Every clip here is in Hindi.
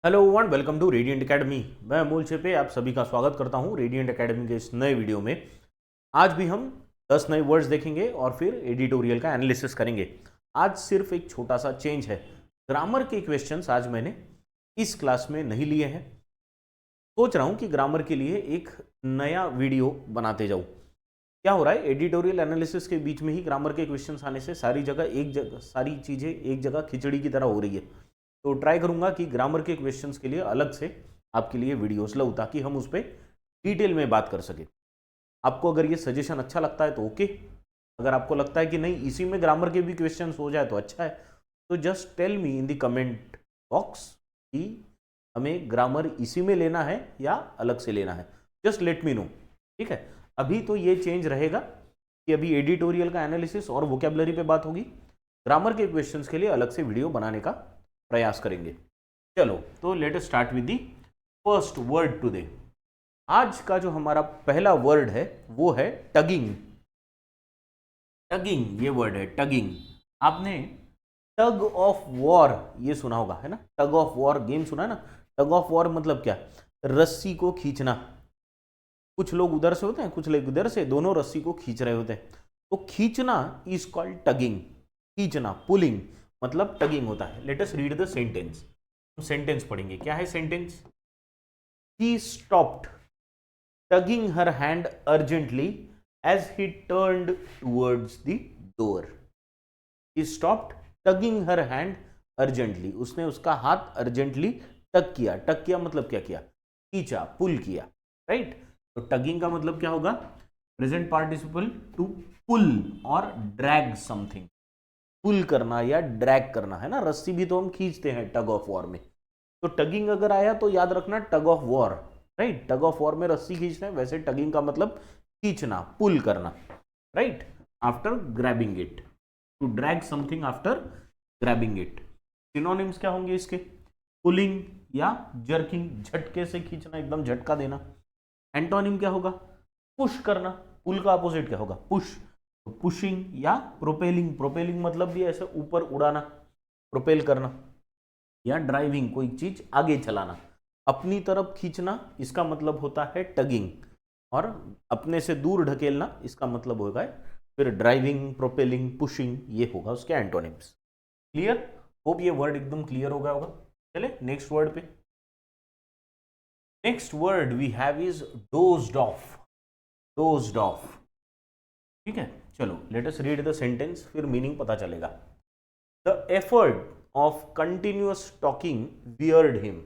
Hello one welcome to radiant academy. मैं अमोल छेपे आप सभी का स्वागत करता हूं रेडियंट एकेडमी के इस नए वीडियो में। आज भी हम 10 नए वर्ड्स देखेंगे और फिर एडिटोरियल का एनालिसिस करेंगे। आज सिर्फ एक छोटा सा चेंज है, ग्रामर के क्वेश्चंस आज मैंने इस क्लास में नहीं लिए हैं। सोच रहा हूं कि ग्रामर के लिए एक नया वीडियो बनाते जाऊं। क्या हो रहा है, एडिटोरियल एनालिसिस के बीच में ही ग्रामर के क्वेश्चंस आने से सारी चीज़ें एक जगह खिचड़ी की तरह हो रही है। तो ट्राई करूंगा कि ग्रामर के क्वेश्चंस के लिए अलग से आपके लिए वीडियोस लाऊं ताकि हम उस पर डिटेल में बात कर सकें। आपको अगर ये सजेशन अच्छा लगता है तो ओके, अगर आपको लगता है कि नहीं इसी में ग्रामर के भी क्वेश्चंस हो जाए तो अच्छा है। तो just tell me in the comment box कि हमें ग्रामर इसी में लेना है या अलग से लेना है। जस्ट लेट मी नो, ठीक है। अभी तो ये चेंज रहेगा कि अभी एडिटोरियल का एनालिसिस और वोकेबलरी पे बात होगी, ग्रामर के क्वेश्चंस के लिए अलग से वीडियो बनाने का प्रयास करेंगे। चलो तो let us start with the first word today. आज का जो हमारा पहला वर्ड है वो है टगिंग। टगिंग ये वर्ड है, टगिंग। आपने टग ऑफ वॉर ये सुना होगा, है ना। टग ऑफ वॉर गेम सुना है ना। टग ऑफ वॉर मतलब क्या, रस्सी को खींचना। कुछ लोग उधर से होते हैं, कुछ लोग उधर से, दोनों रस्सी को खींच रहे होते हैं। तो खींचना इज कॉल्ड टगिंग। खींचना, पुलिंग मतलब टगिंग होता है। Let us read the sentence. हम सेंटेंस पढ़ेंगे। क्या है sentence? He stopped tugging her hand urgently as he turned towards the door. He stopped tugging her hand urgently, उसने उसका हाथ अर्जेंटली टग किया। टग किया मतलब क्या किया? खींचा, पुल किया, राइट। तो टगिंग का मतलब क्या होगा? प्रेजेंट पार्टिसिपल टू पुल और ड्रैग समथिंग। पुल करना या ड्रैग करना, है ना। रस्सी भी तो हम खींचते हैं टग ऑफ वॉर में। तो टगिंग अगर आया तो याद रखना tug of war, right. Tug of war में रस्सी खींचते हैं, वैसे टगिंग का मतलब खींचना, पुल करना, right. After grabbing it, to drag something after grabbing it. Synonyms क्या होंगे इसके? पुलिंग या जर्किंग, झटके से खींचना, एकदम झटका देना। एंटोनिम क्या होगा? पुश करना। पुल का अपोजिट क्या होगा? पुश। पुशिंग या प्रोपेलिंग। प्रोपेलिंग मतलब भी ऐसे ऊपर उड़ाना, प्रोपेल करना। या ड्राइविंग, कोई चीज आगे चलाना, अपनी तरफ खींचना, इसका मतलब होता है टगिंग। और अपने से दूर ढकेलना, इसका मतलब होगा फिर ड्राइविंग, प्रोपेलिंग, पुशिंग, ये होगा उसके एंटोनिम्स। क्लियर? होप ये वर्ड एकदम क्लियर हो गया होगा। चले नेक्स्ट वर्ड पे। Next word we have is dozed off. Dozed off, ठीक है। चलो let us read the sentence, फिर मीनिंग पता चलेगा। The effort of continuous talking wearied him.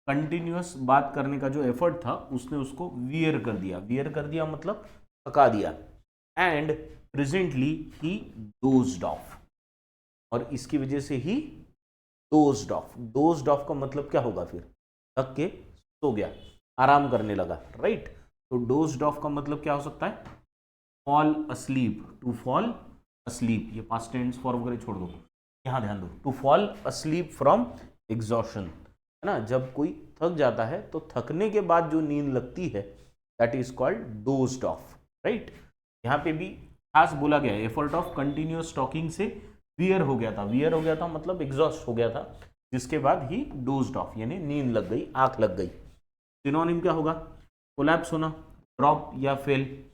Continuous बात करने का जो एफर्ट था उसने उसको वियर कर दिया। वियर कर दिया मतलब थका दिया। And presently he dozed of, और इसकी वजह से ही डोज्ड ऑफ। डोज्ड ऑफ का मतलब क्या होगा फिर? थक के सो गया, आराम करने लगा, राइट। तो डोज्ड ऑफ का मतलब क्या हो सकता है? Fall asleep, to fall asleep. ये पास्ट टेंस फॉर्म वगैरह छोड़ दो, यहां ध्यान दो। To fall asleep from exhaustion, है ना। जब कोई थक जाता है तो थकने के बाद जो नींद लगती है that is called dozed of, right. यहाँ पे भी खास बोला गया है एफर्ट ऑफ कंटिन्यूअस टॉकिंग से वियर हो गया था। वियर हो गया था मतलब एग्जॉस्ट हो गया था, जिसके बाद ही डोज्ड ऑफ यानी नींद लग गई, आंख लग गई। सिनोनिम क्या होगा? कोलैप्स होना, ड्रॉप या फेल।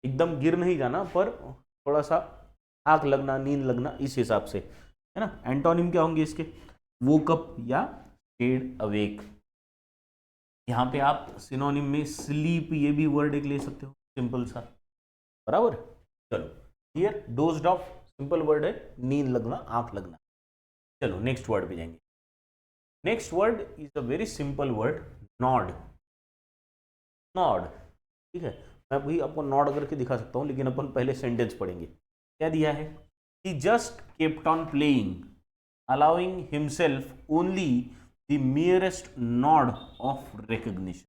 एकदम गिर नहीं जाना पर थोड़ा सा आंख लगना, नींद लगना, इस हिसाब से, है ना। एंटोनिम क्या होंगे इसके? वोकअप या स्टेड अवेक। यहाँ पे आप सिनोनिम में स्लीप ये भी वर्ड एक ले सकते हो, सिंपल सा, बराबर। चलो here dozed of simple word है, नींद लगना, आंख लगना। चलो नेक्स्ट वर्ड पे जाएंगे। Next word is a very simple word, nod. Nod, ठीक है। मैं भी आपको नॉड करके दिखा सकता हूँ, लेकिन अपन पहले सेंटेंस पढ़ेंगे। क्या दिया है? He just kept on playing allowing himself only the merest nod of recognition.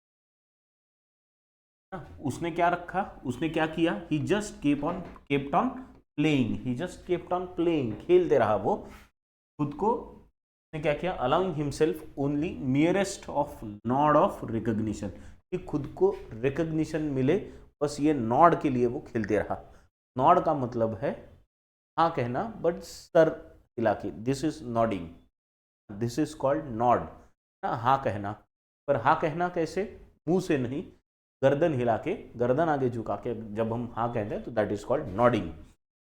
उसने क्या रखा, उसने क्या किया? He just kept on playing. He just kept on playing, खेलते रहा वो खुद को। उसने क्या किया? Allowing himself only merest of nod of recognition, कि खुद को रिकग्निशन मिले, बस ये नॉड के लिए वो खेलते रहा। नॉड का मतलब है हाँ कहना, बट सर हिला के, this is nodding, this is called nod ना, हाँ कहना। पर हाँ कहना कैसे? मुंह से नहीं, गर्दन हिला के, गर्दन आगे झुका के जब हम हाँ कहते हैं तो दैट इज कॉल्ड नॉडिंग।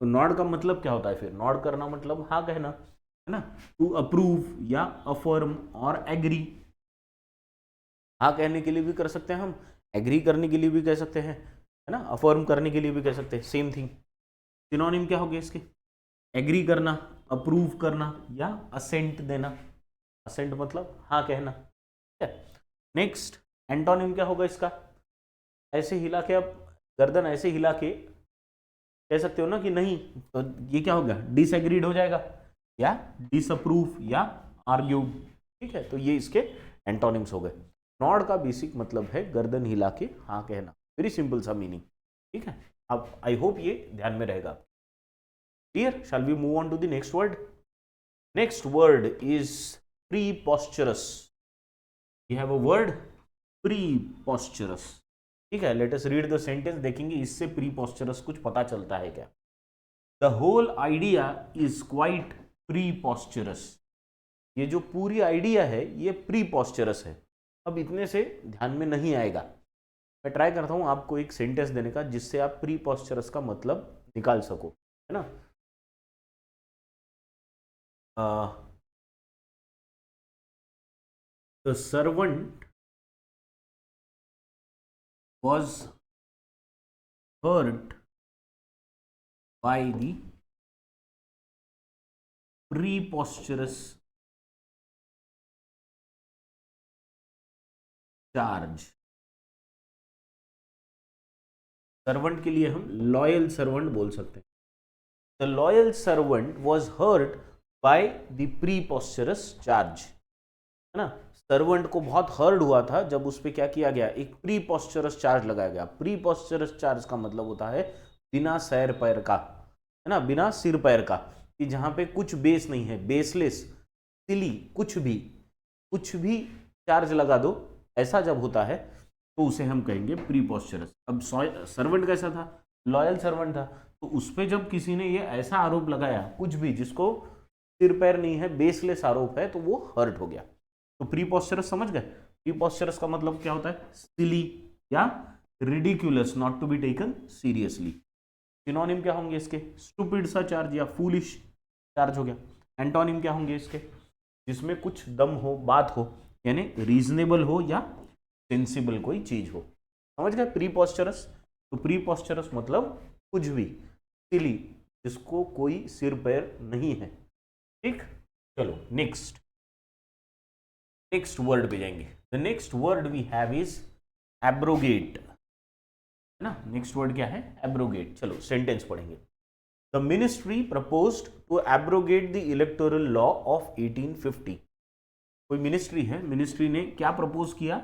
तो नॉड का मतलब क्या होता है फिर? नॉड करना मतलब हाँ कहना, है ना। टू अप्रूव या अफर्म और एग्री। हाँ कहने के लिए भी कर सकते हैं हम, एग्री करने के लिए भी कह सकते हैं, है ना, अफर्म करने के लिए भी कह सकते हैं, सेम थिंग। सिनोनिम क्या हो गया इसके? एग्री करना, अप्रूव करना या असेंट देना। असेंट मतलब हाँ कहना, ठीक है। नेक्स्ट एंटोनिम क्या होगा इसका? ऐसे हिला के, आप गर्दन ऐसे हिला के कह सकते हो ना कि नहीं, तो ये क्या होगा? डिसएग्रीड हो जाएगा या डिसअप्रूव या आर्ग्यूड, ठीक है। तो ये इसके एंटोनिम्स हो गए। नॉड का बेसिक मतलब है गर्दन हिला के हाँ कहना, वेरी सिंपल सा मीनिंग, ठीक है। अब आई होप ये ध्यान में रहेगा। Clear? Shall we move on to the next word? Next word is preposterous. We have a word preposterous, ठीक है। Let us read the sentence, देखेंगे इससे प्रीपोस्चरस कुछ पता चलता है क्या। The whole idea is quite preposterous. ये जो पूरी आइडिया है ये प्रीपोस्चरस है। अब इतने से ध्यान में नहीं आएगा, मैं ट्राई करता हूं आपको एक सेंटेंस देने का जिससे आप प्रीपोस्चरस का मतलब निकाल सको, है ना। The servant was hurt by the preposterous charge। Servant के लिए हम लॉयल सर्वेंट बोल सकते हैं। The loyal servant was hurt by the preposterous charge, है ना। सर्वेंट को बहुत हर्ट हुआ था जब उस पर क्या किया गया? एक प्रीपोस्चरस चार्ज लगाया गया। प्रीपोस्चरस चार्ज का मतलब होता है बिना सैर पैर का, है ना, बिना सिर पैर का, कि जहां पे कुछ बेस नहीं है, बेसलेस, सिली, कुछ भी चार्ज लगा दो, ऐसा जब होता है तो उसे हम कहेंगे प्रीपोस्चरस। अब सर्वेंट कैसा था? लॉयल सर्वेंट था, तो उस पर जब किसी ने ये ऐसा आरोप लगाया, कुछ भी जिसको सिर पैर नहीं है, बेसलेस आरोप है, तो वो हर्ट हो गया। तो प्रीपोस्चरस समझ गए? प्रीपोस्चरस का मतलब क्या होता है? सिली या ridiculous, not to be taken seriously. Synonym क्या होंगे इसके? स्टूपिड सा चार्ज या फूलिश चार्ज हो गया। एंटोनिम क्या होंगे इसके? जिसमें कुछ दम हो, बात हो, यानी रीजनेबल हो या सेंसिबल कोई चीज हो। समझ गए प्रीपोस्चरस? तो प्रीपोस्चरस मतलब कुछ भी, सिली, जिसको कोई सिर पैर नहीं है, ठीक। चलो नेक्स्ट वर्ड पे जाएंगे। The next word we have is abrogate, है ना। नेक्स्ट वर्ड क्या है? एब्रोगेट। चलो सेंटेंस पढ़ेंगे। The ministry proposed to abrogate the electoral law of 1850। कोई मिनिस्ट्री है, मिनिस्ट्री ने क्या प्रपोज किया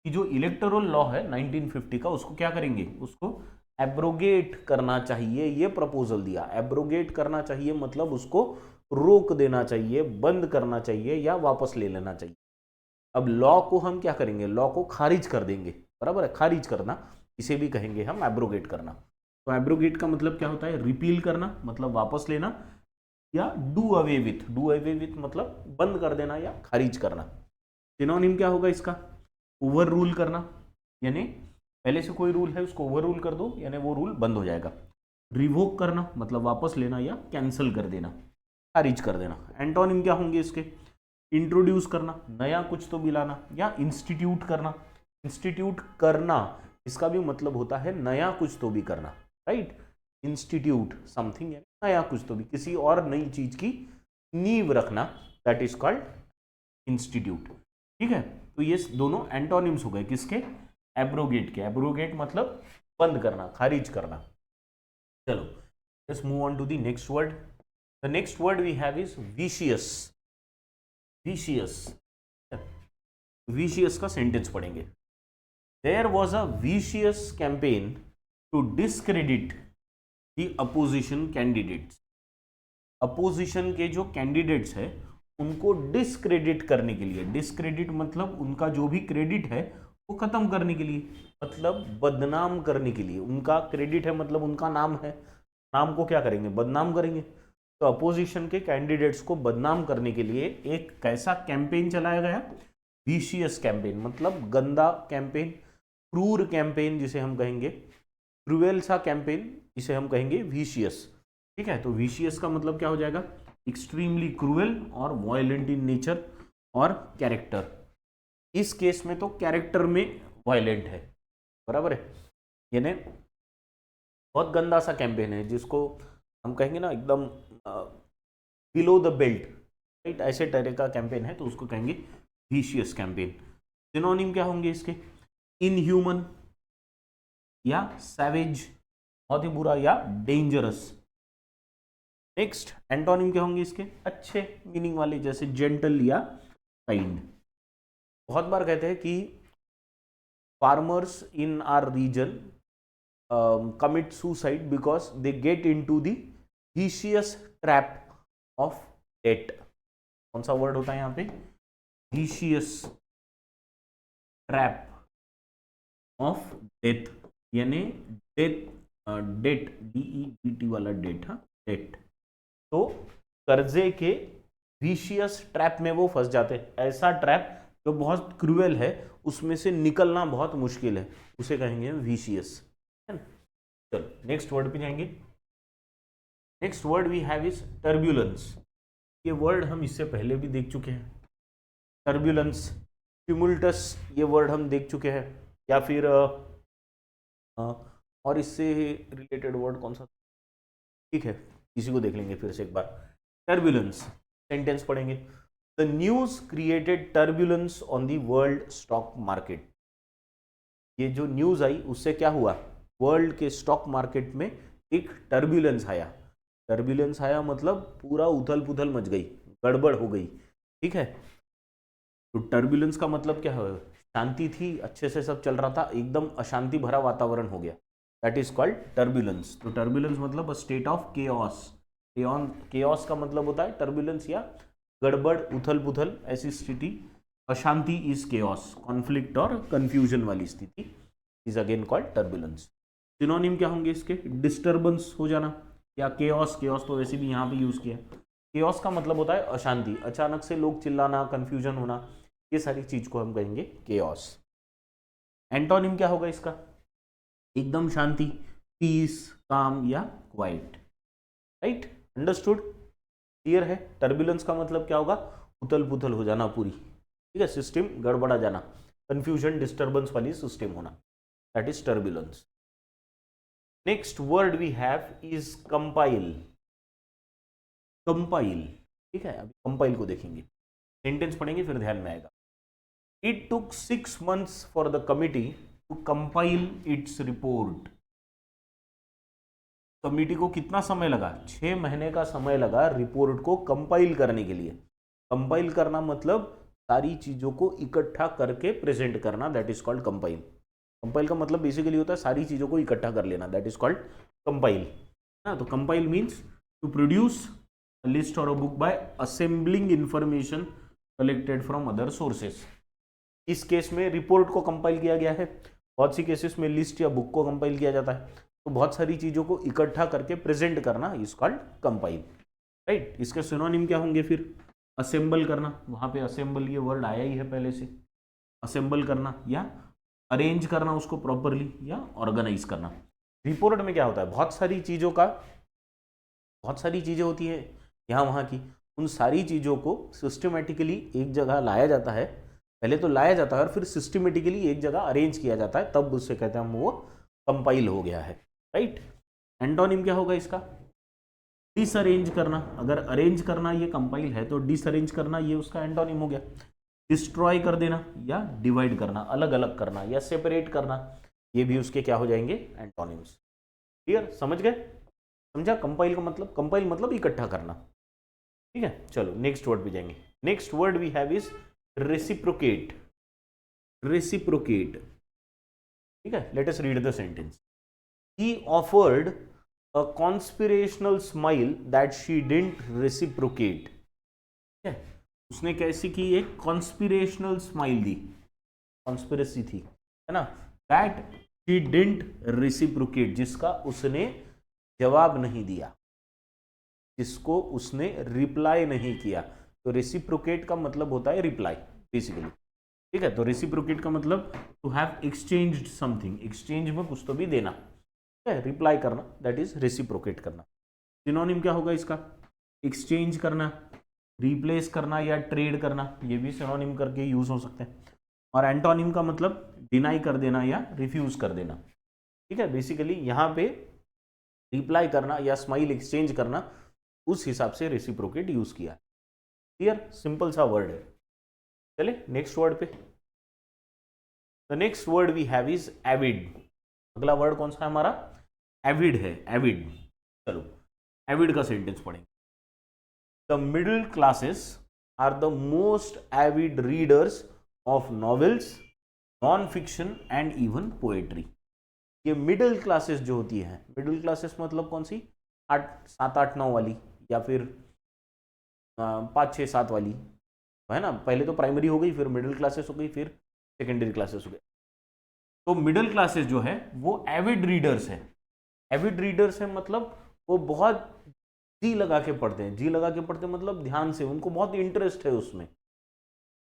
कि जो इलेक्टोरल लॉ है 1950 का, उसको क्या करेंगे? उसको एब्रोगेट करना चाहिए। ये प्रपोजल दिया। एब्रोगेट करना चाहिए मतलब उसको रोक देना चाहिए, बंद करना चाहिए या वापस ले लेना चाहिए। अब लॉ को हम क्या करेंगे? लॉ को खारिज कर देंगे, बराबर है। खारिज करना इसे भी कहेंगे हम एब्रोगेट करना। तो एब्रोगेट का मतलब क्या होता है? रिपील करना मतलब वापस लेना, या do away with. Do away with मतलब बंद कर देना या खारिज करना। सिनोनिम क्या होगा इसका? ओवर रूल करना, यानी पहले से कोई रूल है उसको ओवर रूल कर दो, यानी वो रूल बंद हो जाएगा। रिवोक करना मतलब वापस लेना या कैंसिल कर देना, खारिज कर देना। एंटोनिम क्या होंगे इसके? इंट्रोड्यूस करना, नया कुछ तो भी लाना, या इंस्टीट्यूट करना। इंस्टीट्यूट करना इसका भी मतलब होता है नया कुछ तो भी करना, राइट। इंस्टीट्यूट समथिंग, नया कुछ तो भी, किसी और नई चीज की नींव रखना, दैट इज कॉल्ड इंस्टीट्यूट, ठीक है। तो ये दोनों एंटोनिम्स हो गए किसके? एब्रोगेट के। एब्रोगेट मतलब बंद करना, खारिज करना। चलो let's move on to the next word. The next word we have is vicious. Vicious का सेंटेंस पढ़ेंगे। There was a vicious campaign to discredit the opposition candidates. Opposition के जो कैंडिडेट्स है उनको डिस्क्रेडिट करने के लिए, डिस्क्रेडिट मतलब उनका जो भी क्रेडिट है वो खत्म करने के लिए, मतलब बदनाम करने के लिए। उनका क्रेडिट है मतलब उनका नाम है, नाम को क्या करेंगे? बदनाम करेंगे। तो अपोजिशन के कैंडिडेट्स को बदनाम करने के लिए एक कैसा कैंपेन चलाया गया, विशियस कैंपेन, मतलब गंदा कैंपेन, क्रूर कैंपेन जिसे हम कहेंगे, क्रूएल सा कैंपेन जिसे हम कहेंगे विशियस। ठीक है, तो विशियस का मतलब क्या हो जाएगा, एक्सट्रीमली क्रूएल और वायलेंट इन नेचर और कैरेक्टर। इस केस में तो कैरेक्टर में वायलेंट है, बराबर है, यानी बहुत गंदा सा कैंपेन है जिसको हम कहेंगे ना एकदम बिलो द बेल्ट, राइट, ऐसे तरह का कैंपेन है तो उसको कहेंगे विशियस कैंपेन। सिनोनिम क्या होंगे इसके, इनह्यूमन या सैवेज, बहुत ही बुरा, या डेंजरस। नेक्स्ट एंटोनिम क्या होंगे इसके, अच्छे मीनिंग वाले, जैसे जेंटल या काइंड। बहुत बार कहते हैं कि farmers in our region commit suicide because they get into the vicious trap of debt। कौन सा वर्ड होता है यहाँ पे, vicious trap of death, यानी डेथ, डेट, DEBT वाला डेट, हाँ डेट, तो कर्जे के विशियस ट्रैप में वो फंस जाते हैं। ऐसा ट्रैप जो बहुत क्रूएल है, उसमें से निकलना बहुत मुश्किल है, उसे कहेंगे विशियस। चलो नेक्स्ट वर्ड पे जाएंगे। Next word we have is turbulence. ये वर्ड हम इससे पहले भी देख चुके हैं, टर्ब्यूलेंस, ट्यूमुल्टस, ये वर्ड हम देख चुके हैं, या फिर और इससे रिलेटेड वर्ड कौन सा, ठीक है इसी को देख लेंगे फिर से एक बार। टर्ब्यूलेंस, सेंटेंस पढ़ेंगे, the news created turbulence on the world stock market. ये जो न्यूज आई उससे क्या हुआ, वर्ल्ड के स्टॉक मार्केट में एक टर्ब्यूलेंस आया। टर्ब्यूलेंस आया मतलब पूरा उथल पुथल मच गई, गड़बड़ हो गई, ठीक है। तो टर्ब्यूलेंस का मतलब क्या है, शांति थी, अच्छे से सब चल रहा था, एकदम अशांति भरा वातावरण हो गया, दैट इज कॉल्ड टर्ब्यूलेंस। तो टर्ब्यूलेंस मतलब a state of chaos. Chaos का मतलब होता है टर्ब्यूलेंस या गड़बड़, उथल पुथल, ऐसी स्थिति। अशांति इज केओस, कॉन्फ्लिक्ट और कंफ्यूजन वाली स्थिति is again called turbulence. Synonym क्या होंगे इसके, डिस्टर्बेंस हो जाना या केओस। केओस तो वैसे भी यहाँ पे यूज किया। केओस का मतलब होता है अशांति, अचानक से लोग चिल्लाना, कंफ्यूजन होना, ये सारी चीज को हम कहेंगे केओस। एंटोनिम क्या होगा इसका, एकदम शांति, पीस, काम या क्वाइट, राइट, अंडरस्टूड, क्लियर है। टर्ब्यूलेंस का मतलब क्या होगा, उथल पुथल हो जाना पूरी, ठीक है, सिस्टम गड़बड़ा जाना, कंफ्यूजन, डिस्टर्बेंस वाली सिस्टम होना, that is turbulence. Next word we have is compile. Compile, ठीक है, अभी कंपाइल को देखेंगे, सेंटेंस पढ़ेंगे फिर ध्यान में आएगा। It took 6 months for the committee to compile its report. Committee को कितना समय लगा, 6 महीने का समय लगा रिपोर्ट को कंपाइल करने के लिए। कंपाइल करना मतलब सारी चीजों को इकट्ठा करके प्रेजेंट करना, that is called compile. Compile का मतलब बेसिकली होता है सारी चीजों को इकट्ठा कर लेना, दैट इज कॉल्ड कंपाइल। ना, तो compile means to produce a list or a book by assembling information collected from other sources. इस केस में रिपोर्ट को कंपाइल किया गया है, बहुत सी केसेस में लिस्ट या बुक को कंपाइल किया जाता है। तो बहुत सारी चीजों को इकट्ठा करके प्रेजेंट करना इज कॉल्ड कंपाइल, राइट। इसके सिनोनिम क्या होंगे फिर, असेंबल करना, वहां पे असेंबल ये वर्ड आया ही है पहले से, असेंबल करना, या अरेंज करना उसको प्रॉपरली, या ऑर्गेनाइज करना। रिपोर्ट में क्या होता है, बहुत सारी चीजों का, बहुत सारी चीजें होती है यहाँ वहाँ की, उन सारी चीजों को सिस्टमेटिकली एक जगह लाया जाता है। पहले तो लाया जाता है और फिर सिस्टमेटिकली एक जगह अरेंज किया जाता है, तब उससे कहते हैं हम वो कंपाइल हो गया है, राइट। एंटोनिम क्या होगा इसका, डिसअरेंज करना। अगर अरेंज करना ये कंपाइल है तो डिसअरेंज करना ये उसका एंटोनिम हो गया। डिस्ट्रॉय कर देना या डिवाइड करना, अलग अलग करना या सेपरेट करना, ये भी उसके क्या हो जाएंगे, एंटोनिम्स। क्लियर, समझ गए, समझा। कंपाइल का मतलब, कंपाइल मतलब इकट्ठा करना, ठीक है। चलो नेक्स्ट वर्ड पे जाएंगे। Next word we have is reciprocate. Reciprocate, ठीक है, let us read the sentence. He offered a conspiratorial smile that she didn't reciprocate. ठीक है, उसने कैसी की, एक कॉन्स्पिरेशनल स्माइल दी, कॉन्स्पिरेसी थी, है ना, दैट शी डिडंट रेसिप्रोकेट, जिसका उसने जवाब नहीं दिया। जिसको उसने रिप्लाई नहीं किया। तो रेसिप्रोकेट का मतलब होता है रिप्लाई बेसिकली, ठीक है। तो रेसिप्रोकेट का मतलब to have exchanged something, exchange में कुछ तो भी देना, ठीक है, रिप्लाई करना, दैट इज रेसिप्रोकेट करना। सिनोनिम क्या होगा इसका? एक्सचेंज करना, रिप्लेस करना या ट्रेड करना, ये भी सिनोनिम करके यूज हो सकते हैं। और एंटोनिम का मतलब डिनाई कर देना या रिफ्यूज कर देना, ठीक है। बेसिकली यहाँ पे रिप्लाई करना या स्माइल एक्सचेंज करना, उस हिसाब से रेसिप्रोकेट यूज किया। क्लियर, सिंपल सा वर्ड है। चले नेक्स्ट वर्ड पे। The next word we have is avid. अगला वर्ड कौन सा है हमारा? एविड है, एविड। चलो एविड का सेंटेंस पढ़ेंगे। The middle classes are the most avid readers of novels, non fiction and even poetry. ये मिडिल क्लासेस जो होती है, मिडिल क्लासेस मतलब कौन सी? 7 8 9 वाली, या फिर 5 6 7 वाली, है ना। पहले तो प्राइमरी हो गई, फिर मिडिल क्लासेस हो गई, फिर सेकेंडरी क्लासेस हो गई। तो मिडिल क्लासेस जो है वो एविड रीडर्स है। एविड रीडर्स है मतलब वो बहुत जी लगा के पढ़ते हैं। जी लगा के पढ़ते हैं मतलब ध्यान से, उनको बहुत इंटरेस्ट है उसमें।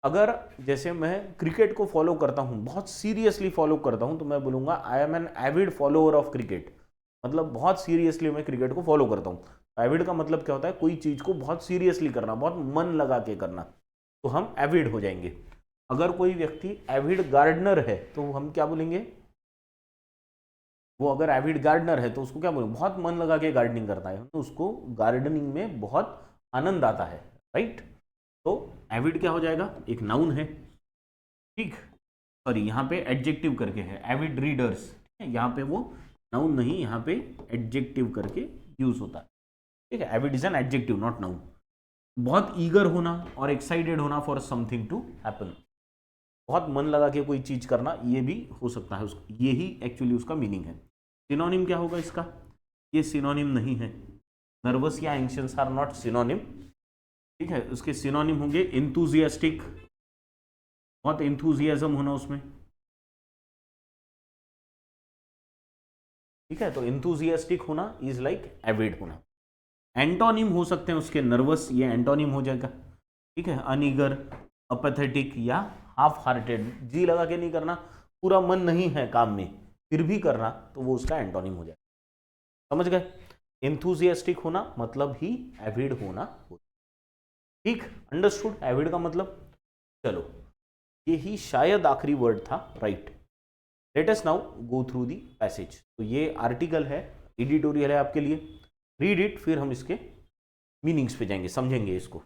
अगर जैसे मैं क्रिकेट को फॉलो करता हूँ, बहुत सीरियसली फॉलो करता हूँ, तो मैं बोलूँगा I am an avid follower of cricket. मतलब बहुत सीरियसली मैं क्रिकेट को फॉलो करता हूँ। एविड का मतलब क्या होता है? कोई चीज़ को बहुत सीरियसली करना, बहुत मन लगा के करना, तो हम एविड हो जाएंगे। अगर कोई व्यक्ति एविड गार्डनर है तो हम क्या बोलेंगे? वो अगर एविड गार्डनर है तो उसको क्या बोलेंगे? बहुत मन लगा के गार्डनिंग करता है, तो उसको गार्डनिंग में बहुत आनंद आता है, राइट। तो एविड क्या हो जाएगा? एक नाउन है, ठीक। सॉरी, यहाँ पे एडजेक्टिव करके है, एविड रीडर्स, ठीक है। यहाँ पे वो नाउन नहीं, यहाँ पे एडजेक्टिव करके यूज होता है, ठीक है। Avid is an adjective not noun. बहुत ईगर होना और एक्साइटेड होना फॉर समथिंग टू हैपन, बहुत मन लगा के कोई चीज करना, ये भी हो सकता है उसको, ये ही एक्चुअली उसका मीनिंग है। सिनोनिम क्या होगा इसका? ये सिनोनिम नहीं है। नर्वस या एंग्शियस आर नॉट सिनोनिम, ठीक है। उसके सिनोनिम होंगे इंथुजियास्टिक, बहुत इंथुजियाज्म होना उसमें, ठीक है। तो इंथुजियास्टिक होना इज लाइक एविड होना। एंटोनिम हो सकते हैं उसके नर्वस, ये एंटोनिम हो जाएगा, ठीक है। अनईगर, अपैथेटिक या हाफ हार्टेड, जी लगा के नहीं करना, पूरा मन नहीं है काम में फिर भी करना, तो वो उसका एंटोनिम हो जाएगा। समझ गए? इंथुजियास्टिक होना मतलब ही एविड होना, ठीक। अंडरस्टूड एविड का मतलब। चलो ये ही शायद आखिरी वर्ड था, right. Late us now go through दी पैसेज। तो ये आर्टिकल है, एडिटोरियल है आपके लिए, रीड इट, फिर हम इसके मीनिंग्स पे जाएंगे, समझेंगे इसको।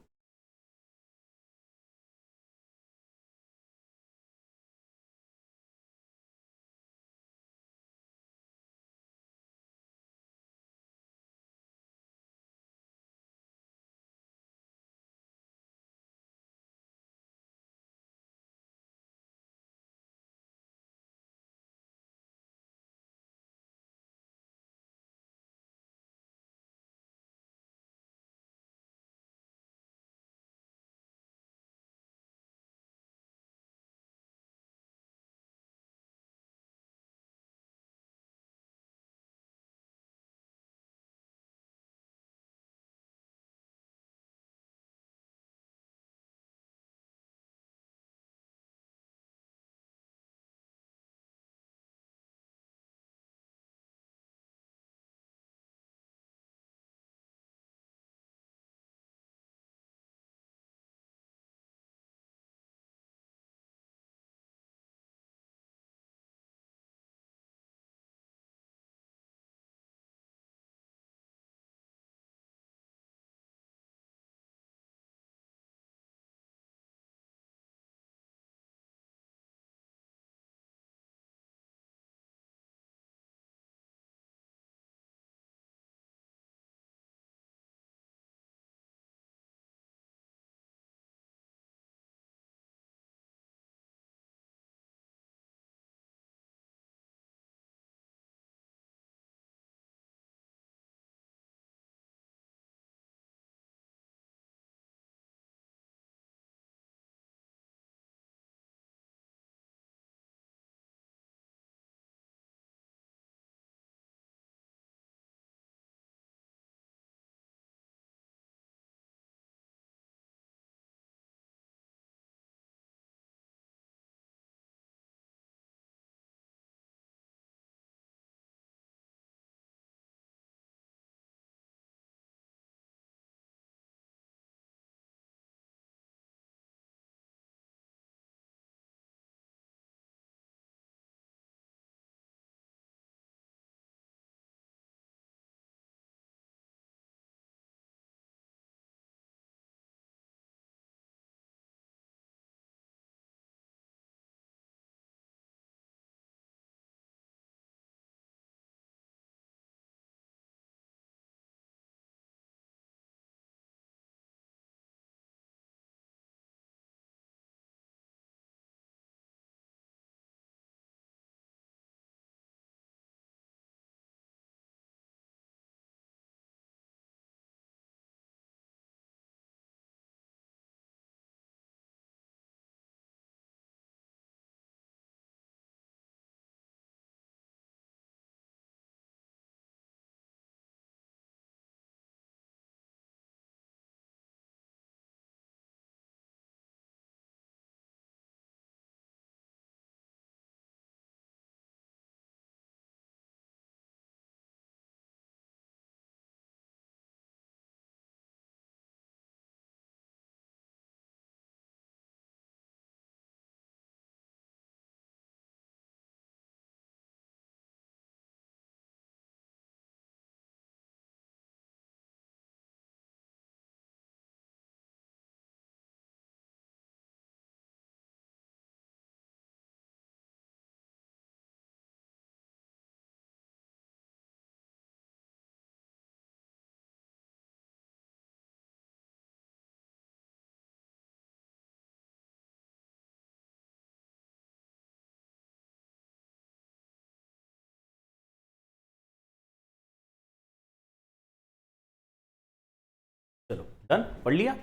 चलो डन, पढ़ लिया।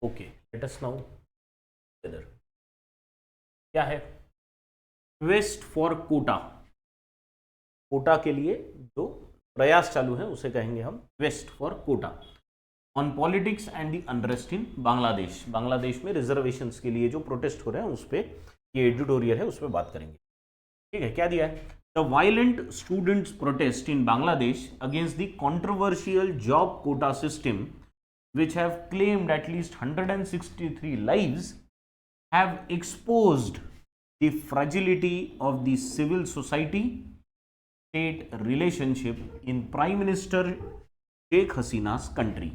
ओके, लेट अस नाउ इधर क्या है, क्वेस्ट फॉर कोटा। कोटा के लिए जो प्रयास चालू है उसे कहेंगे हम quest for quota. On politics and the unrest in Bangladesh, Bangladesh में रिजर्वेशंस के लिए जो प्रोटेस्ट हो रहे हैं उस पर ये एडिटोरियल है, उस पर बात करेंगे। ठीक है, क्या दिया है, the violent students protest in Bangladesh against the controversial job quota system which have claimed at least 163 lives have exposed the fragility of the civil society state relationship in Prime Minister Sheikh Hasina's country।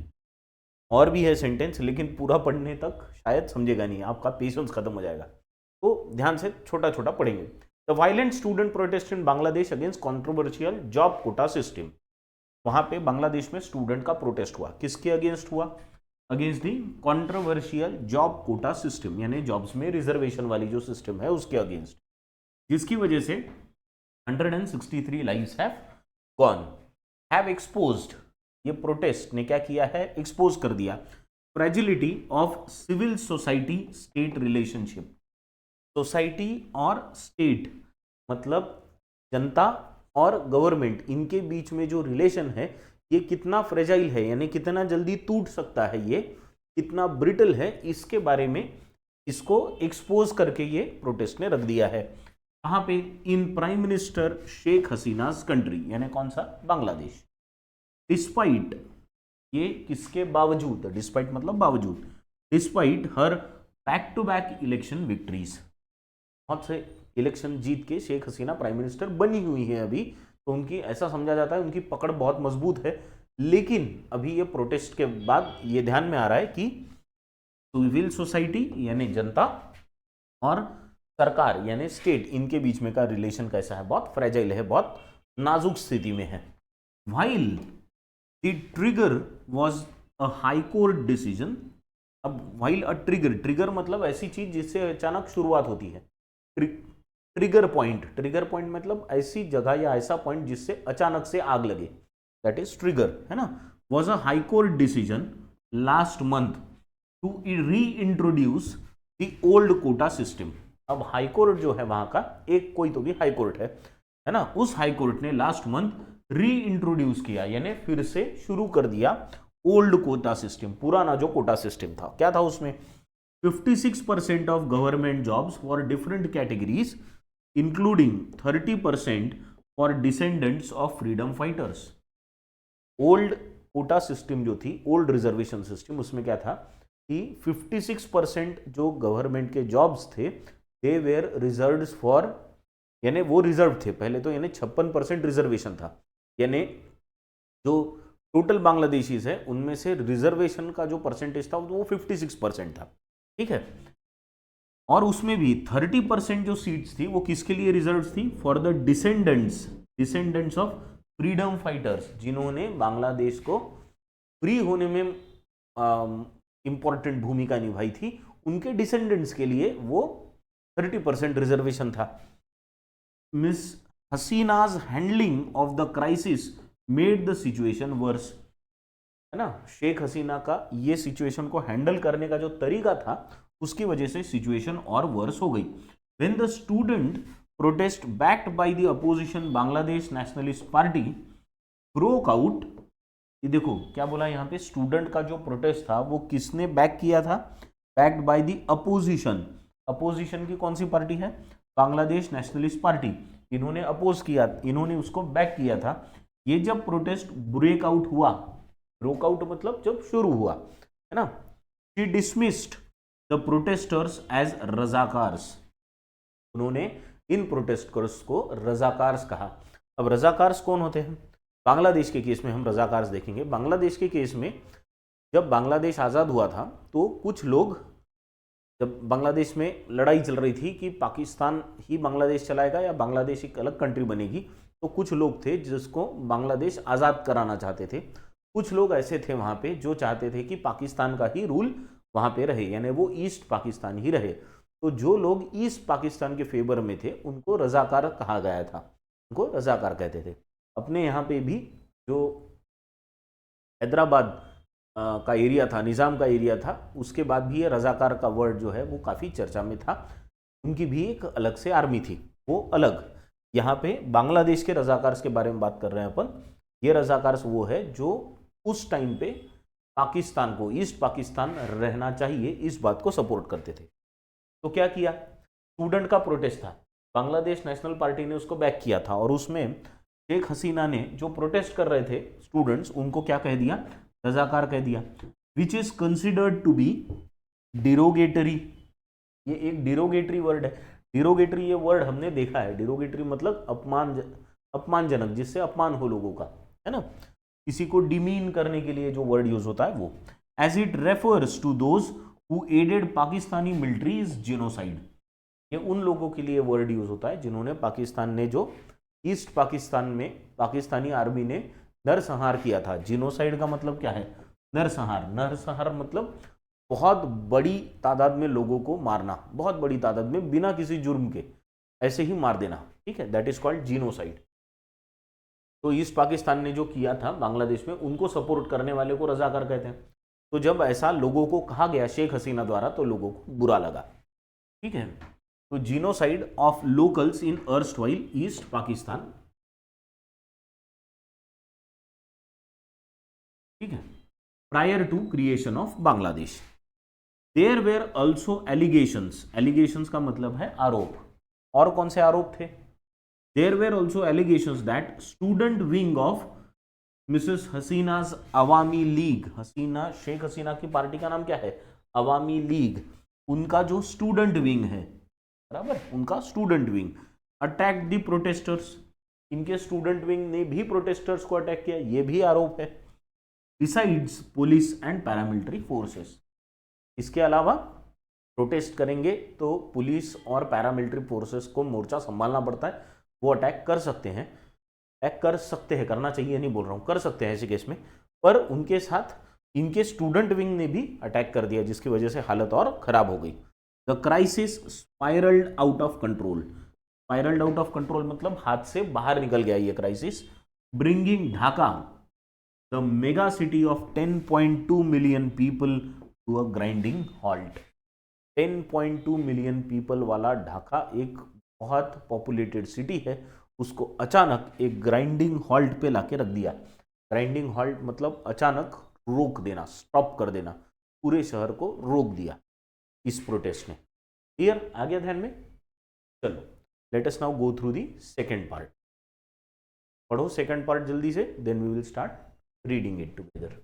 और भी है सेंटेंस, लेकिन पूरा पढ़ने तक शायद समझेगा नहीं, आपका पेशेंस खत्म हो जाएगा, तो ध्यान से छोटा छोटा पढ़ेंगे। The violent student protest in Bangladesh against controversial job quota system. वहां पे बांग्लादेश में स्टूडेंट का प्रोटेस्ट हुआ, किसके अगेंस्ट हुआ, against the controversial job Kota system, यानी जॉब्स में रिजर्वेशन वाली जो सिस्टम है उसके अगेंस्ट, जिसकी वजह से 163 lives have gone. Have exposed, ये प्रोटेस्ट ने क्या किया है, एक्सपोज कर दिया fragility of civil society state relationship. Society और स्टेट मतलब जनता और गवर्नमेंट, इनके बीच में जो रिलेशन है ये कितना फ्रेजाइल है, यानी कितना जल्दी टूट सकता है, ये कितना ब्रिटल है, इसके बारे में इसको एक्सपोज करके ये प्रोटेस्ट ने रख दिया है। कहाँ पे, in prime minister Sheikh Hasina's country, यानी कौन सा, बांग्लादेश। डिस्पाइट, ये किसके बावजूद, डिस्पाइट मतलब बावजूद, despite her back to back election victories, बहुत से इलेक्शन जीत के शेख हसीना प्राइम मिनिस्टर बनी हुई है अभी, तो उनकी ऐसा समझा जाता है उनकी पकड़ बहुत मजबूत है। लेकिन अभी ये प्रोटेस्ट के बाद ये ध्यान में आ रहा है कि सिविल सोसाइटी यानी जनता और सरकार यानी स्टेट, इनके बीच में का रिलेशन कैसा है, बहुत फ्रेजाइल है, बहुत नाजुक स्थिति में है। While the trigger was a high court decision. अब व्हाइल अ ट्रिगर, ट्रिगर मतलब ऐसी चीज जिससे अचानक शुरुआत होती है, ट्रिगर पॉइंट, ट्रिगर पॉइंट मतलब ऐसी जगह या ऐसा पॉइंट जिससे अचानक से आग लगे, दैट इज ट्रिगर, है ना। Was a high court decision last month to re introduce the old quota system. अब हाई कोर्ट जो है वहां का, एक कोई तो भी हाई कोर्ट है ना, उस हाई कोर्ट ने लास्ट मंथ री इंट्रोड्यूस किया, यानी फिर से शुरू कर दिया ओल्ड कोटा सिस्टम, पुराना जो कोटा सिस्टम था। क्या था उसमें, 56% of government jobs for different categories including 30% for descendants of freedom fighters. Old quota system जो थी, ओल्ड रिजर्वेशन सिस्टम, उसमें क्या था कि 56% जो गवर्नमेंट के जॉब्स थे दे वेयर रिजर्व्ड फॉर, यानी वो रिजर्व थे पहले तो, यानी 56% रिजर्वेशन था, यानी जो टोटल बांग्लादेशीज है उनमें से रिजर्वेशन का जो परसेंटेज था वो 56% था, ठीक है। और उसमें भी 30% जो सीट्स थी वो किसके लिए रिजर्व थी, for the descendants of freedom fighters, जिन्होंने बांग्लादेश को फ्री होने में इंपॉर्टेंट भूमिका निभाई थी, उनके डिसेंडेंट्स के लिए वो 30% रिजर्वेशन था। Ms Hasina's handling of the crisis made the situation worse, है ना, शेख हसीना का ये सिचुएशन को हैंडल करने का जो तरीका था उसकी वजह से सिचुएशन और वर्स हो गई। When the student protest backed by the opposition Bangladesh nationalist party broke out, ये देखो क्या बोला यहाँ पे, स्टूडेंट का जो प्रोटेस्ट था वो किसने बैक किया था, backed by the opposition. Opposition की कौन सी पार्टी है, बांग्लादेश नेशनलिस्ट पार्टी, इन्होंने अपोज किया, इन्होंने उसको बैक किया था। ये जब प्रोटेस्ट ब्रेक आउट हुआ, ब्रोक आउट मतलब जब शुरू हुआ, है ना, she dismissed the protesters as Razakars, उन्होंने इन प्रोटेस्टर्स को रजाकार्स कहा। अब रजाकार्स कौन होते हैं, बांग्लादेश के केस में हम रजाकार्स देखेंगे। बांग्लादेश के केस में जब बांग्लादेश आज़ाद हुआ था तो कुछ लोग, जब बांग्लादेश में लड़ाई चल रही थी कि पाकिस्तान ही बांग्लादेश चलाएगा या बांग्लादेश एक अलग कंट्री बनेगी, तो कुछ लोग थे जिसको बांग्लादेश आज़ाद कराना चाहते थे, कुछ लोग ऐसे थे वहाँ पे जो चाहते थे कि पाकिस्तान का ही रूल वहाँ पे रहे, यानी वो ईस्ट पाकिस्तान ही रहे। तो जो लोग ईस्ट पाकिस्तान के फेवर में थे उनको रजाकार कहा गया था, उनको रजाकार कहते थे। अपने यहाँ पे भी जो हैदराबाद का एरिया था, निज़ाम का एरिया था, उसके बाद भी ये रज़ाकार का वर्ड जो है वो काफ़ी चर्चा में था। उनकी भी एक अलग से आर्मी थी, वो अलग। यहाँ पे बांग्लादेश के रज़ाकार के बारे में बात कर रहे हैं अपन। ये रज़ाकार वो है जो उस टाइम पे पाकिस्तान को, ईस्ट पाकिस्तान रहना चाहिए, इस बात को सपोर्ट करते थे। तो क्या किया, स्टूडेंट का प्रोटेस्ट था, बांग्लादेश नेशनल पार्टी ने उसको बैक किया था, और उसमें शेख हसीना ने जो प्रोटेस्ट कर रहे थे स्टूडेंट्स, उनको क्या कह दिया, रजाकार कह दिया, which is considered to be derogatory. ये एक डिरोगेटरी वर्ड है। डिरोगेटरी ये वर्ड हमने देखा है, डिरोगेटरी मतलब अपमानजनक, जिससे अपमान हो लोगों का, है ना, किसी को डिमीन करने के लिए जो वर्ड यूज होता है वो। As it refers to those who aided Pakistani military is genocide. ये उन लोगों के लिए वर्ड यूज होता है जिन्होंने, पाकिस्तान ने जो ईस्ट पाकिस्तान में पाकिस्तानी आर्मी ने नरसंहार किया था। जिनोसाइड का मतलब क्या है, नरसंहार। नरसंहार मतलब बहुत बड़ी तादाद में लोगों को मारना, बहुत बड़ी तादाद में बिना किसी जुर्म के ऐसे ही मार देना, ठीक है, दैट इज कॉल्ड जीनोसाइड। तो ईस्ट पाकिस्तान ने जो किया था बांग्लादेश में, उनको सपोर्ट करने वाले को रजाकार कहते हैं। तो जब ऐसा लोगों को कहा गया शेख हसीना द्वारा, तो लोगों को बुरा लगा, ठीक है। तो genocide of locals in erstwhile East Pakistan, ठीक है, prior to creation of Bangladesh. There were also allegations, allegations का मतलब है आरोप। और कौन से आरोप थे, there were also allegations that student wing of Mrs Hasina's Awami League, Hasina, Sheikh Hasina की पार्टी का नाम क्या है, अवामी लीग, उनका जो स्टूडेंट विंग है, बराबर, उनका student wing attack the protesters, इनके स्टूडेंट विंग ने भी प्रोटेस्टर्स को अटैक किया, ये भी आरोप है। Besides police and paramilitary forces, इसके अलावा प्रोटेस्ट करेंगे तो पुलिस और पैरामिलिट्री फोर्सेस को मोर्चा संभालना पड़ता है, वो अटैक कर सकते हैं, अटैक कर सकते हैं, करना चाहिए नहीं बोल रहा हूँ, कर सकते हैं ऐसे केस में। पर उनके साथ इनके स्टूडेंट विंग ने भी अटैक कर दिया, जिसकी वजह से हालत और खराब हो गई। The crisis spiralled out of control, spiralled out of control मतलब हाथ से बाहर निकल गया ये crisis, bringing Dhaka the mega city of 10.2 million people to a grinding halt. 10.2 million people वाला ढाका एक बहुत पॉपुलेटेड सिटी है, उसको अचानक एक ग्राइंडिंग हॉल्ट पे लाके रख दिया। ग्राइंडिंग हॉल्ट मतलब अचानक रोक देना, स्टॉप कर देना, पूरे शहर को रोक दिया इस प्रोटेस्ट ने। क्लियर, आ गया ध्यान में? चलो, let us now go through the second part. पढ़ो सेकेंड पार्ट जल्दी से, then we will start reading it together.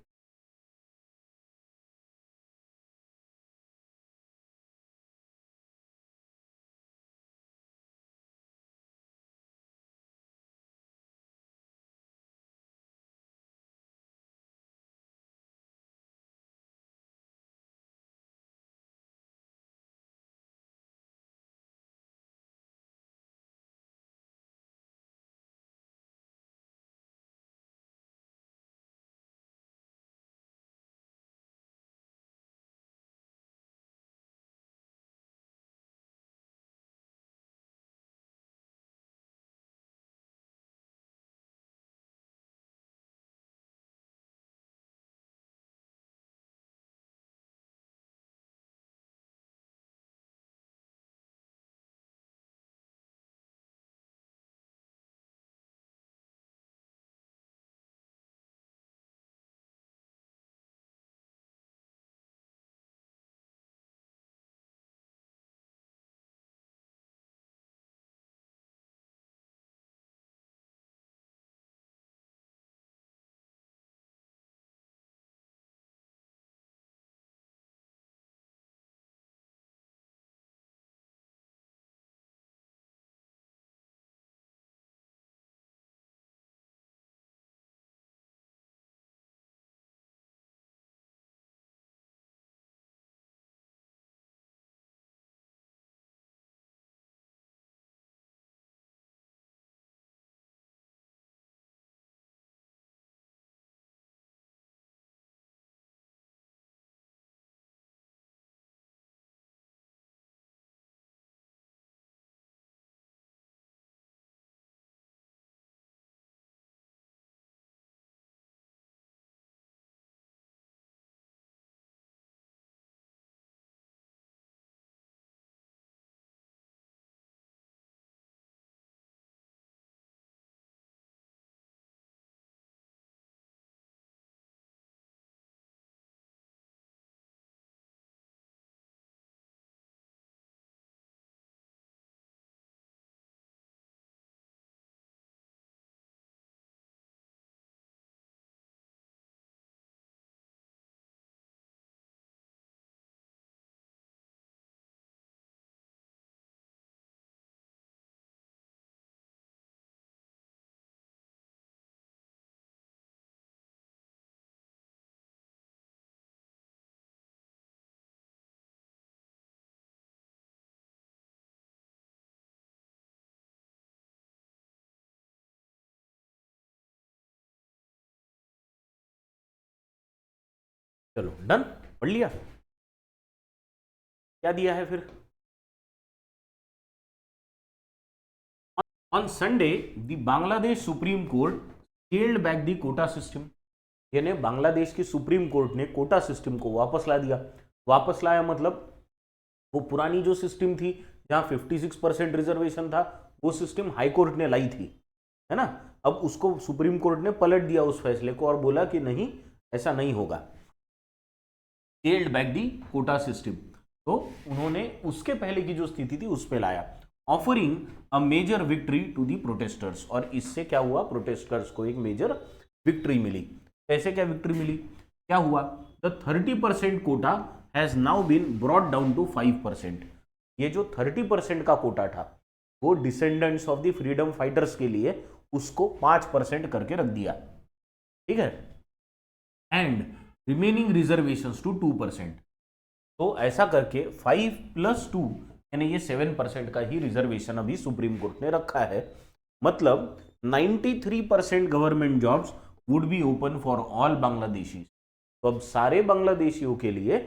चलो डन, पढ़ लिया। क्या दिया है फिर? On Sunday the Bangladesh supreme court scaled back the quota system, यानी बांग्लादेश की सुप्रीम कोर्ट ने कोटा सिस्टम को वापस ला दिया। वापस लाया मतलब वो पुरानी जो सिस्टम थी जहां 56% रिजर्वेशन था, वो सिस्टम हाई कोर्ट ने लाई थी, है ना। अब उसको सुप्रीम कोर्ट ने पलट दिया उस फैसले को और बोला कि नहीं, ऐसा नहीं होगा, scaled back the quota system. तो उन्होंने उसके पहले की जो स्थिति थी उस पे लाया, offering a major victory to the protesters. और इससे क्या हुआ, प्रोटेस्टर्स को एक मेजर विक्ट्री मिली। कैसे क्या विक्ट्री मिली, क्या हुआ? The 30% quota has now been brought down to 5%। ये जो 30% का कोटा था वो descendants of the freedom fighters के लिए उसको 5% करके रख दिया, ठीक है। And remaining reservations to 2%। तो ऐसा करके 5 + 2 यानी ये 7% का ही रिजर्वेशन अभी सुप्रीम कोर्ट ने रखा है। मतलब 93% government jobs would be open for all Bangladeshi. तो अब सारे बांग्लादेशियों के लिए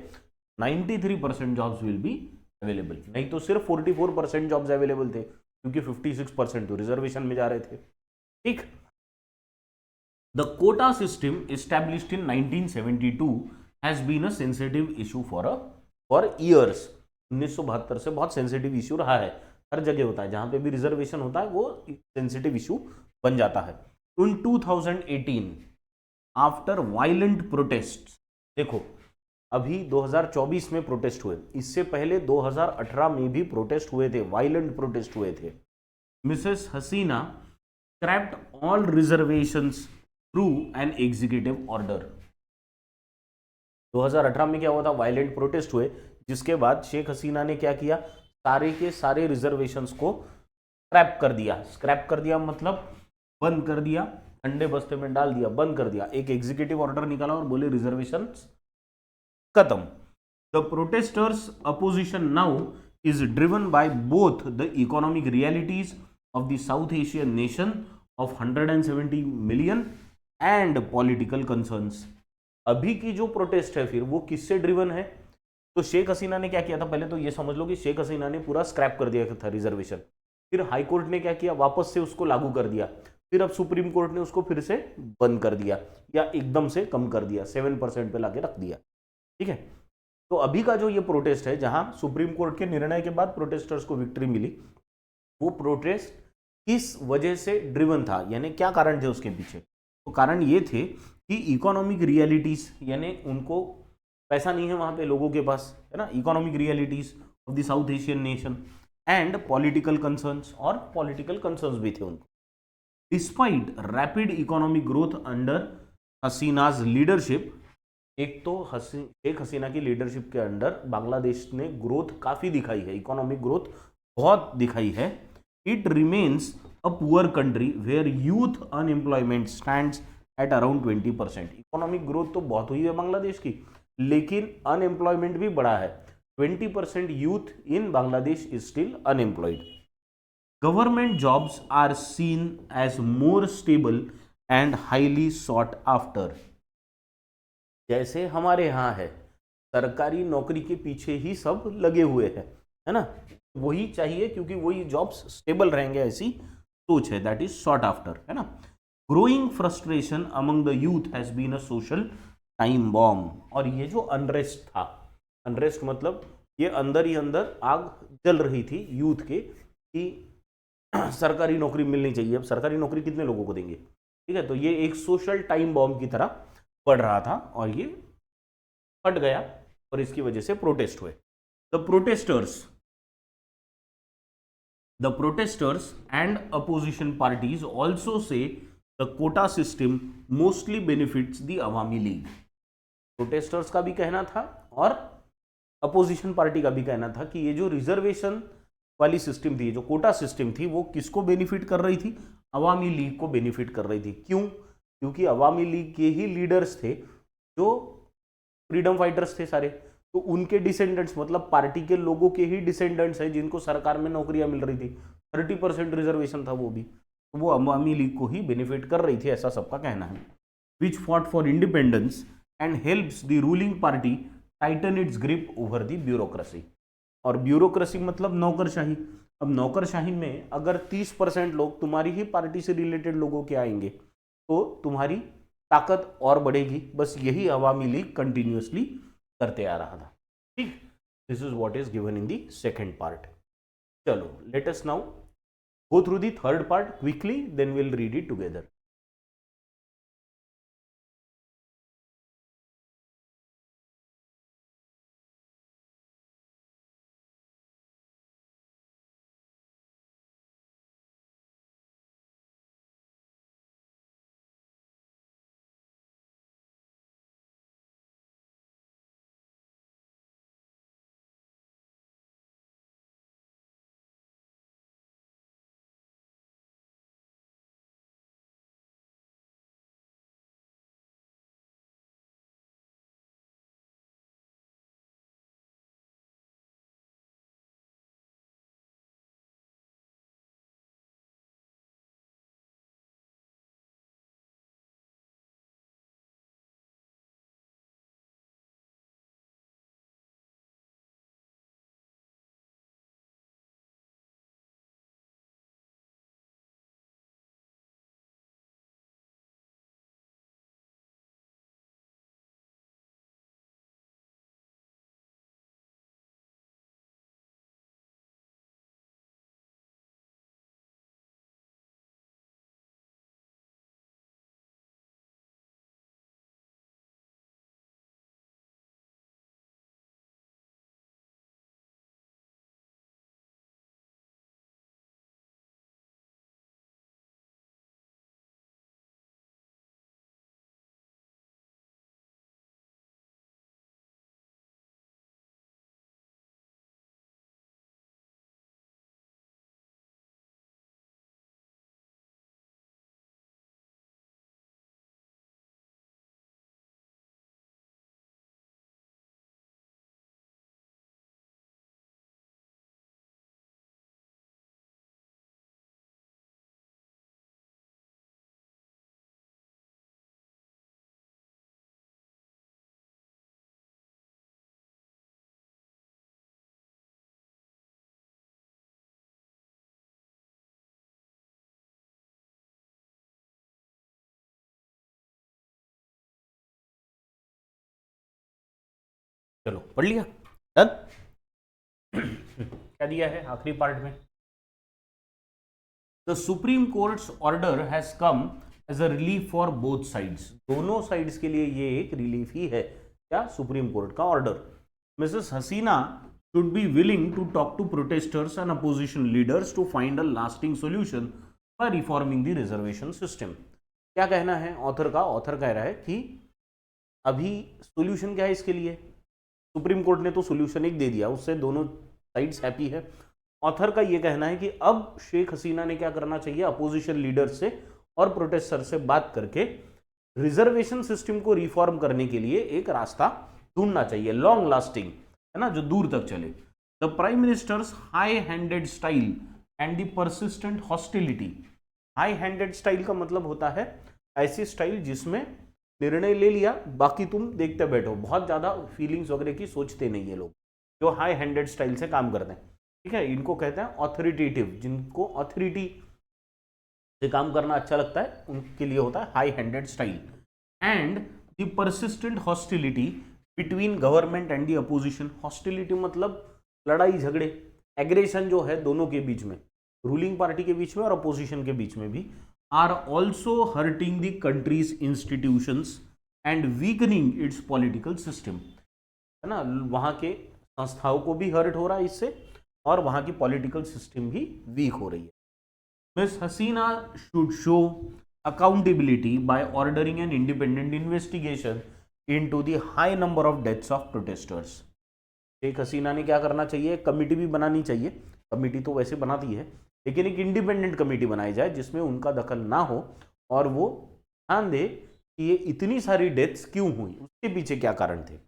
93% जॉब्स विल बी अवेलेबल, नहीं तो सिर्फ 44% जॉब्स अवेलेबल थे क्योंकि 56% तो रिजर्वेशन में जा रहे थे, ठीक। The quota system established in 1972 has been a sensitive issue for years. 1972 से बहुत सेंसिटिव इशू रहा है, हर जगह होता है जहां पे भी रिजर्वेशन होता है वो सेंसिटिव इशू बन जाता है। इन 2018 आफ्टर वायलेंट प्रोटेस्ट, देखो अभी 2024 में प्रोटेस्ट हुए, इससे पहले 2018 में भी प्रोटेस्ट हुए थे, वायलेंट प्रोटेस्ट हुए थे। Mrs Hasina scraped all reservations through an executive order. 2018 में क्या हुआ था, वायलेंट प्रोटेस्ट हुए, जिसके बाद शेख हसीना ने क्या किया, सारे के सारे रिजर्वेशंस को स्क्रैप कर दिया। स्क्रैप कर दिया मतलब बंद कर दिया, ठंडे बस्ते में डाल दिया, बंद कर दिया। एक एग्जीक्यूटिव ऑर्डर निकाला और बोले रिजर्वेशंस खत्म। The protesters opposition now is driven by both the economic realities of the South Asian nation of 170 million and political concerns. अभी की जो प्रोटेस्ट है फिर वो किससे ड्रिवन है? तो शेख हसीना ने क्या किया था, पहले तो ये समझ लो कि शेख हसीना ने पूरा स्क्रैप कर दिया था रिजर्वेशन, फिर हाई कोर्ट ने क्या किया, वापस से उसको लागू कर दिया, फिर अब सुप्रीम कोर्ट ने उसको फिर से बंद कर दिया या एकदम से कम कर दिया, 7% पे लाके रख दिया, ठीक है। तो अभी का जो ये प्रोटेस्ट है जहां सुप्रीम कोर्ट के निर्णय के बाद प्रोटेस्टर्स को विक्ट्री मिली, वो प्रोटेस्ट किस वजह से ड्रिवन था, यानी क्या कारण थे उसके पीछे? तो कारण ये थे कि इकोनॉमिक रियलिटीज, यानी उनको पैसा नहीं है वहां पे लोगों के पास, है ना, economic realities of the South Asian nation and political concerns, और पॉलिटिकल कंसर्न्स भी थे उनको। Despite rapid economic growth under Hasina's leadership, एक तो शेख हसीना की लीडरशिप के अंडर बांग्लादेश ने ग्रोथ काफी दिखाई है, इकोनॉमिक ग्रोथ बहुत दिखाई है। It remains a poor country where youth unemployment stands at around 20%। Economic growth तो बहुत हुई है बांग्लादेश की, लेकिन अनएम्प्लॉयमेंट भी बढ़ा है, 20% youth in Bangladesh is still unemployed. Government jobs are seen as more stable and highly sought after. जैसे हमारे यहाँ है, सरकारी नौकरी के पीछे ही सब लगे हुए हैं, है ना, वही चाहिए क्योंकि वही जॉब्स स्टेबल रहेंगे, ऐसी सोच है, दैट इज सॉट आफ्टर, है ना। Growing frustration among the youth has been a social time bomb. और ये जो अनरेस्ट था, अनरेस्ट मतलब ये अंदर ही अंदर आग जल रही थी यूथ के कि सरकारी नौकरी मिलनी चाहिए, अब सरकारी नौकरी कितने लोगों को देंगे, ठीक है। तो ये एक सोशल टाइम बॉम्ब की तरह पड़ रहा था और ये फट गया और इसकी वजह से प्रोटेस्ट हुए। The protesters and opposition parties also say the quota system mostly benefits the Awami league. Protesters का भी कहना था और अपोजिशन पार्टी का भी कहना था कि ये जो रिजर्वेशन वाली सिस्टम थी, जो कोटा सिस्टम थी, वो किसको बेनिफिट कर रही थी? अवामी लीग को बेनिफिट कर रही थी। क्यों? क्योंकि अवामी लीग के ही लीडर्स थे जो फ्रीडम फाइटर्स थे सारे, तो उनके डिसेंडेंट्स, मतलब पार्टी के लोगों के ही डिसेंडेंट्स हैं जिनको सरकार में नौकरियां मिल रही थी, 30% रिजर्वेशन था वो भी, तो वो अवामी लीग को ही बेनिफिट कर रही थी, ऐसा सबका कहना है। Which fought for independence and helps the ruling party tighten its grip over the bureaucracy. और ब्यूरोक्रेसी मतलब नौकरशाही। अब नौकरशाही में अगर 30% लोग तुम्हारी ही पार्टी से रिलेटेड लोगों के आएंगे तो तुम्हारी ताकत और बढ़ेगी। बस यही अवामी लीग कंटिन्यूअसली करते आ रहा था। ठीक, this is what is given in the second part. चलो let us now go through the third part quickly, then we'll read it together. चलो पढ़ लिया, डन। क्या दिया है आखिरी पार्ट में? The supreme court's order has come as a relief for both sides. दोनों साइड्स के लिए ये एक रिलीफ ही है। क्या? सुप्रीम कोर्ट का order. Mrs Hasina should be willing to talk to protesters and opposition leaders to find a lasting solution by reforming the reservation system। क्या कहना है ऑथर का? ऑथर कह रहा है कि अभी सोल्यूशन क्या है इसके लिए? सुप्रीम कोर्ट ने तो सोल्यूशन एक दे दिया, उससे दोनों साइड्स हैप्पी है। ऑथर का ये कहना है कि अब शेख हसीना ने क्या करना चाहिए? अपोजिशन लीडर से और प्रोटेस्टर से बात करके रिजर्वेशन सिस्टम को रिफॉर्म करने के लिए एक रास्ता ढूंढना चाहिए, लॉन्ग लास्टिंग, है ना, जो दूर तक चले। The prime ministers high handed style and the persistent hostility. High handed style का मतलब होता है ऐसी स्टाइल जिसमें निर्णय ले लिया, बाकी तुम देखते बैठो, बहुत ज्यादा फीलिंग्स वगैरह की सोचते नहीं है लोग, जो हाई हैंडेड स्टाइल से काम करते हैं। ठीक है, इनको कहते हैं ऑथोरिटेटिव। जिनको ऑथोरिटी से काम करना अच्छा लगता है उनके लिए होता है high handed style. And the persistent hostility between government and the opposition. Hostility मतलब लड़ाई झगड़े, एग्रेशन जो है दोनों के बीच में, रूलिंग पार्टी के बीच में और अपोजिशन के बीच में भी, are also hurting the country's institutions and weakening its political system. है ना, वहाँ के संस्थाओं को भी हर्ट हो रहा है इससे और वहाँ की पॉलिटिकल सिस्टम भी वीक हो रही है। Ms Hasina should show accountability by ordering an independent investigation into the high number of deaths of protesters. Sheikh Hasina ने क्या करना चाहिए? कमिटी भी बनानी चाहिए, कमिटी तो वैसे बनाती है, लेकिन एक इंडिपेंडेंट कमिटी बनाई जाए जिसमें उनका दखल ना हो और वो ध्यान दे कि ये इतनी सारी डेथ्स क्यों हुई, उसके पीछे क्या कारण थे।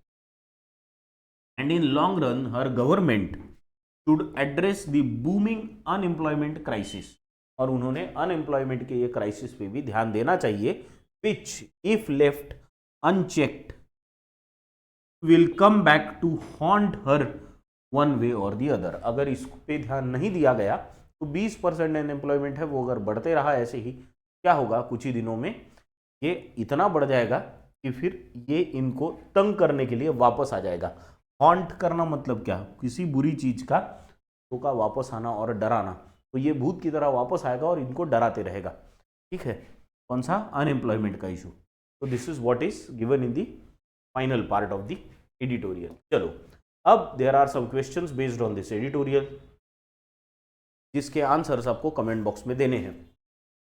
And in long run her government should address the booming unemployment crisis. और उन्होंने अनएम्प्लॉयमेंट के ये क्राइसिस पे भी ध्यान देना चाहिए, which if left unchecked will come back to haunt her one way और दी अदर। अगर इस पे ध्यान नहीं दिया गया तो 20% अनएम्प्लॉयमेंट है वो अगर बढ़ते रहा ऐसे ही, क्या होगा, कुछ ही दिनों में ये इतना बढ़ जाएगा कि फिर ये इनको तंग करने के लिए वापस आ जाएगा। हॉन्ट करना मतलब क्या, किसी बुरी चीज का वापस आना और डराना, तो ये भूत की तरह वापस आएगा और इनको डराते रहेगा। ठीक है, कौन सा, अनएम्प्लॉयमेंट का इशू। तो this is what is given in the final part of the editorial. चलो, अब there are some questions based on this editorial जिसके आंसर्स आपको कमेंट बॉक्स में देने हैं।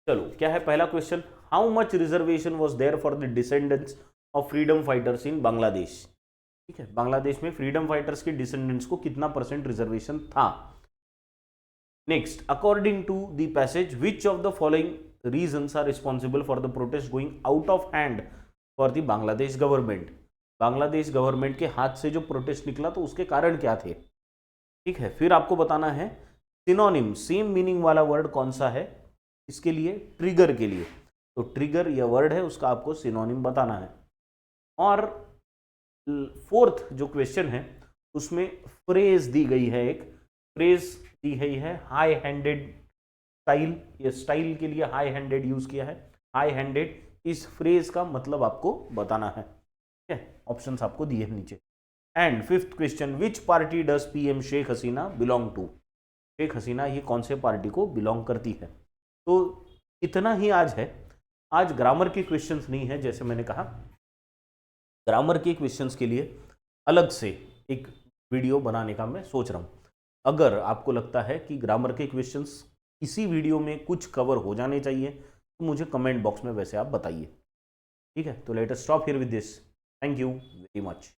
चलो, क्या है पहला question, how much reservation was there for the descendants of freedom fighters in Bangladesh. ठीक है, बांग्लादेश में फ्रीडम फाइटर्स के डिसेंडेंट्स को कितना % रिजर्वेशन था। Next, according to the passage which of the following reasons are responsible for the protest going out of hand for the Bangladesh government. Bangladesh government के हाथ से जो प्रोटेस्ट निकला तो उसके कारण क्या थे। ठीक है, फिर आपको बताना है सिनोनिम, सेम मीनिंग वाला वर्ड कौन सा है इसके लिए, ट्रिगर के लिए। तो ट्रिगर यह वर्ड है, उसका आपको सिनोनिम बताना है। और फोर्थ जो क्वेश्चन है उसमें फ्रेज दी गई है, एक फ्रेज दी गई है हाई हैंडेड स्टाइल। ये स्टाइल के लिए हाई हैंडेड यूज किया है, हाई हैंडेड, इस फ्रेज का मतलब आपको बताना है। ठीक है, ऑप्शंस आपको दिए हैं नीचे। And fifth question, which party does PM Sheikh Hasina belong to. Sheikh Hasina ये कौन से पार्टी को बिलोंग करती है। तो इतना ही आज है। आज ग्रामर के क्वेश्चंस नहीं है, जैसे मैंने कहा ग्रामर के क्वेश्चंस के लिए अलग से एक वीडियो बनाने का मैं सोच रहा हूँ। अगर आपको लगता है कि ग्रामर के क्वेश्चंस इसी वीडियो में कुछ कवर हो जाने चाहिए तो मुझे कमेंट बॉक्स में वैसे आप बताइए। ठीक है, तो let us stop here with this. Thank you very much.